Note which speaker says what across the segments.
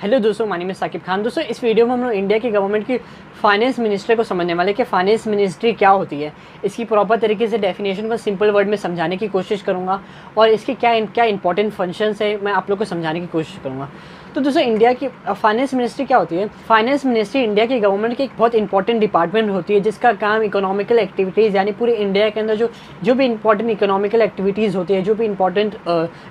Speaker 1: Hello दोस्तों, my name is Saqib Khan. दोस्तों, इस वीडियो में हम लोग इंडिया की गवर्नमेंट की फाइनेंस मिनिस्ट्री को समझने वाले कि फाइनेंस मिनिस्ट्री क्या होती है। इसकी प्रॉपर तरीके से डेफिनेशन को सिंपल वर्ड में समझाने की कोशिश करूँगा और इसके क्या इंपॉर्टेंट फंक्शंस है मैं आप लोग को समझाने की कोशिश करूँगा। तो दोस्तों, इंडिया की फाइनेंस मिनिस्ट्री क्या होती है? फाइनेंस मिनिस्ट्री इंडिया की गवर्नमेंट की एक बहुत इंपॉर्टेंट डिपार्टमेंट होती है जिसका काम इकोनॉमिकल एक्टिविटीज़ यानी पूरे इंडिया के अंदर जो भी इंपॉर्टेंट इकोनॉमिकल एक्टिविटीज़ होती है, जो भी इंपॉर्टेंट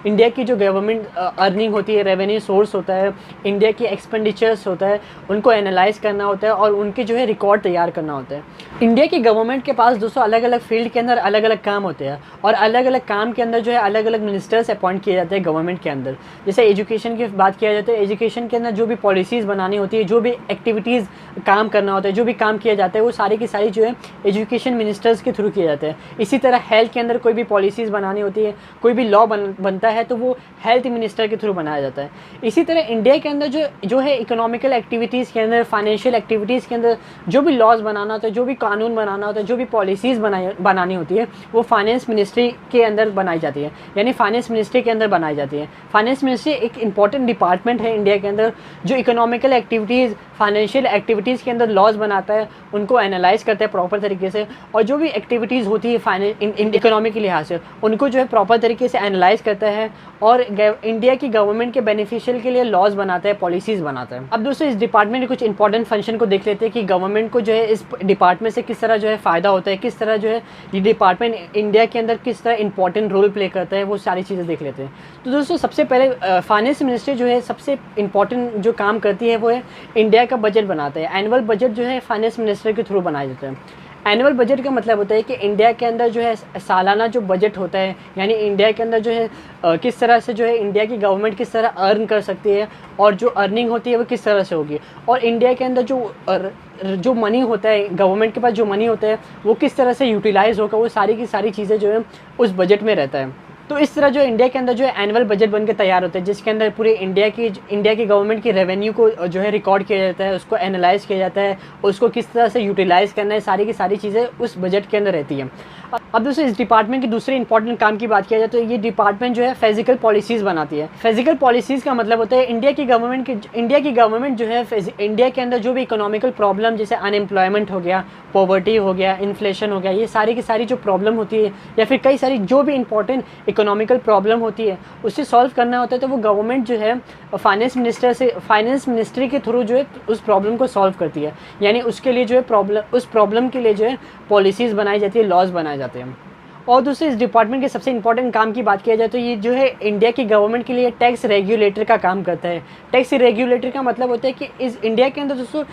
Speaker 1: इंडिया की जो गवर्नमेंट अर्निंग होती है, रेवेन्यू सोर्स होता है, इंडिया की एक्सपेंडिचर्स होता है, उनको एनालाइज करना होता है और उनके जो है रिकॉर्ड तैयार करना होता है। इंडिया की गवर्नमेंट के पास दोस्तों अलग अलग फील्ड के अंदर अलग अलग काम होते हैं और अलग अलग काम के अंदर जो है अलग अलग मिनिस्टर्स अपॉइंट किए जाते हैं गवर्नमेंट के अंदर। जैसे एजुकेशन की बात किया जाए तो एजुकेशन के अंदर जो भी पॉलिसीज़ बनानी होती है, जो भी एक्टिविटीज़ काम करना होता है, जो भी काम किया जाता है, वो सारी की सारी जो है एजुकेशन मिनिस्टर्स के थ्रू किए जाते हैं। इसी तरह हेल्थ के अंदर कोई भी पॉलिसीज़ बनानी होती है, कोई भी लॉ बनता है तो वो हेल्थ मिनिस्टर के थ्रू बनाया जाता है। इसी तरह इंडिया के अंदर जो है इकोनॉमिकल एक्टिविटीज़ के अंदर, फाइनेंशियल एक्टिविटीज़ के अंदर जो भी लॉज बनाना होता है, जो भी कानून बनाना होता है, जो भी पॉलिसीज़ बनानी होती है, वो फाइनेंस मिनिस्ट्री के अंदर बनाई जाती है, यानी फाइनेंस मिनिस्ट्री के अंदर बनाई जाती है। फाइनेंस मिनिस्ट्री एक इंपॉर्टेंट डिपार्टमेंट है इंडिया के अंदर जो इकोनॉमिकल एक्टिविटीज़, फाइनेंशियल एक्टिविटीज़ के अंदर लॉज बनाता है, उनको एनालाइज करता है प्रॉपर तरीके से, और जो भी एक्टिविटीज़ होती है इकोनॉमी के लिहाज से उनको जो है प्रॉपर तरीके से एनालाइज करता है और इंडिया की गवर्नमेंट के बेनिफिशियल के लिए लॉज बनाता है, पॉलिसीज़ बनाता है। अब दोस्तों, इस डिपार्टमेंट के कुछ इंपॉर्टेंट फंक्शन को देख लेते हैं कि गवर्नमेंट को जो है इस डिपार्टमेंट से किस तरह जो है फ़ायदा होता है, किस तरह जो है ये डिपार्टमेंट इंडिया के अंदर किस तरह इंपॉर्टेंट रोल प्ले करता है, वो सारी चीज़ें देख लेते हैं। तो दोस्तों, सबसे पहले फाइनेंस मिनिस्ट्री जो है सबसे इंपॉर्टेंट जो काम करती है वो है इंडिया का बजट बनाता है। एनुअल बजट जो है फाइनेंस मिनिस्टर के थ्रू बनाया जाता है। एनुअल बजट का मतलब होता है कि इंडिया के अंदर जो है सालाना जो बजट होता है, यानी इंडिया के अंदर जो है किस तरह से जो है इंडिया की गवर्नमेंट किस तरह अर्न कर सकती है और जो अर्निंग होती है वो किस तरह से होगी, और इंडिया के अंदर जो मनी होता है, गवर्नमेंट के पास जो मनी होता है वो किस तरह से यूटिलाइज होगा, वो सारी की सारी चीज़ें जो है उस बजट में रहता है। तो इस तरह जो इंडिया के अंदर जो है एनुअल बजट बनकर तैयार होता है जिसके अंदर पूरे इंडिया की गवर्नमेंट की रेवेन्यू को जो है रिकॉर्ड किया जाता है, उसको एनालाइज किया जाता है, उसको किस तरह से यूटिलाइज़ करना है, सारी की सारी चीज़ें उस बजट के अंदर रहती हैं। अब दोस्तों, इस डिपार्टमेंट के दूसरे इंपॉर्टेंट काम की बात किया जाए तो ये डिपार्टमेंट जो है फिजिकल पॉलिसीज़ बनाती है। फिजिकल पॉलिसीज़ का मतलब होता है इंडिया की गवर्नमेंट जो है इंडिया के अंदर जो भी इकोनॉमिकल प्रॉब्लम जैसे अनएम्प्लॉयमेंट हो गया, पॉवर्टी हो गया, इन्फ्लेशन हो गया, ये सारी की सारी जो प्रॉब्लम होती है या फिर कई सारी जो भी इंपॉर्टेंट इकोनॉमिकल प्रॉब्लम होती है उसे सॉल्व करना होता है, तो वो गवर्नमेंट जो है फाइनेंस मिनिस्ट्री के थ्रू जो है उस प्रॉब्लम को सॉल्व करती है। यानी उसके लिए जो है उस प्रॉब्लम के लिए जो है पॉलिसीज़ बनाई जाती है, लॉज बनाए जाते हैं। और दूसरे, इस डिपार्टमेंट के सबसे इंपॉर्टेंट काम की बात किया जाए तो ये जो है इंडिया की गवर्नमेंट के लिए टैक्स रेगुलेटर का काम करता है। टैक्स रेगुलेटर का मतलब होता है कि इस इंडिया के अंदर दोस्तों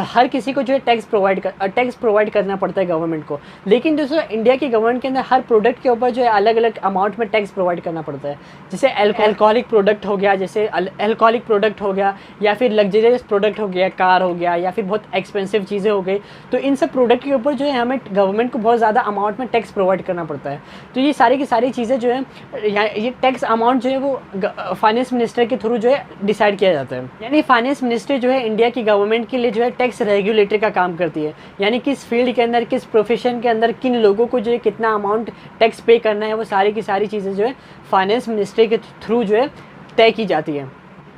Speaker 1: हर किसी को जो है टैक्स प्रोवाइड करना पड़ता है गवर्नमेंट को, लेकिन दोस्तों इंडिया की गवर्नमेंट के अंदर हर प्रोडक्ट के ऊपर जो है अलग अलग अमाउंट में टैक्स प्रोवाइड करना पड़ता है। जैसे अल्कोहलिक प्रोडक्ट हो गया या फिर लग्जरियस प्रोडक्ट हो गया, कार हो गया, या फिर बहुत एक्सपेंसिव चीज़ें हो गई, तो इन सब प्रोडक्ट के ऊपर जो है हमें गवर्नमेंट को बहुत ज़्यादा अमाउंट में टैक्स प्रोवाइड करना पड़ता है। तो ये सारी की सारी चीज़ें जो है ये टैक्स अमाउंट जो है वो फाइनेंस मिनिस्टर के थ्रू जो है डिसाइड किया जाता है। यानी फाइनेंस मिनिस्ट्री जो है इंडिया की गवर्नमेंट के लिए जो है टैक्स रेगुलेटर का काम करती है, यानी किस फील्ड के अंदर, किस प्रोफेशन के अंदर किन लोगों को जो है कितना अमाउंट टैक्स पे करना है, वो सारी की सारी चीज़ें जो है फाइनेंस मिनिस्ट्री के थ्रू जो है तय की जाती है।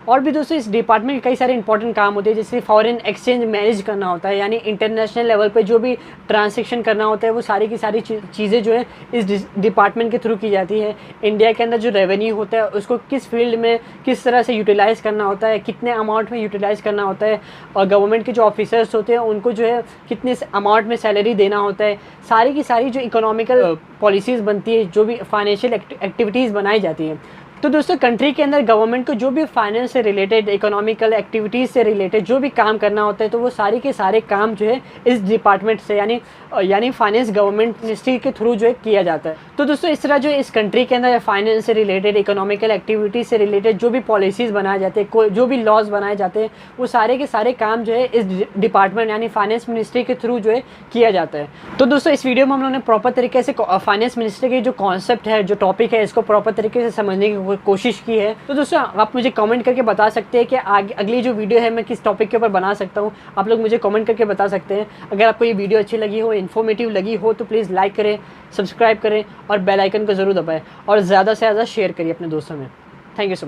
Speaker 1: और भी दोस्तों, इस डिपार्टमेंट के कई सारे इंपॉर्टेंट काम होते हैं, जैसे फॉरेन एक्सचेंज मैनेज करना होता है, यानी इंटरनेशनल लेवल पे जो भी ट्रांजैक्शन करना होता है वो सारी की सारी चीज़ें जो है इस डिपार्टमेंट के थ्रू की जाती है। इंडिया के अंदर जो रेवेन्यू होता है उसको किस फील्ड में किस तरह से यूटिलाइज़ करना होता है, कितने अमाउंट में यूटिलाइज़ करना होता है, और गवर्नमेंट के जो ऑफिसर्स होते हैं उनको जो है कितने अमाउंट में सैलरी देना होता है, सारी की सारी जो इकोनॉमिकल पॉलिसीज़ बनती है, जो भी फाइनेंशियल एक्टिविटीज़ बनाई जाती हैं। तो दोस्तों, कंट्री के अंदर गवर्नमेंट को जो भी फाइनेंस से रिलेटेड, इकोनॉमिकल एक्टिविटीज़ से रिलेटेड जो भी काम करना होता है तो वो सारे के सारे काम जो है इस डिपार्टमेंट से यानी फाइनेंस गवर्नमेंट मिनिस्ट्री के थ्रू जो है किया जाता है। तो दोस्तों, इस तरह जो इस कंट्री के अंदर फाइनेंस से रिलेटेड, इकोनॉमिकल एक्टिविटीज़ से रिलेटेड जो भी पॉलिसीज़ बनाए जाते हैं, जो भी लॉज बनाए जाते हैं, वो सारे के सारे काम जो है इस डिपार्टमेंट यानी फाइनेंस मिनिस्ट्री के थ्रू जो है किया जाता है। तो दोस्तों, इस वीडियो में हम लोगों ने प्रॉपर तरीके से फाइनेंस मिनिस्ट्री के जो कॉन्सेप्ट है, जो टॉपिक है, इसको प्रॉपर तरीके से समझने की कोशिश की है। तो दोस्तों, आप मुझे कमेंट करके बता सकते हैं कि अगली जो वीडियो है मैं किस टॉपिक के ऊपर बना सकता हूँ। आप लोग मुझे कमेंट करके बता सकते हैं। अगर आपको ये वीडियो अच्छी लगी हो, इन्फॉर्मेटिव लगी हो, तो प्लीज़ लाइक करें, सब्सक्राइब करें और बेल आइकन को ज़रूर दबाएं और ज़्यादा से ज़्यादा शेयर करिए अपने दोस्तों में। Thank you so much.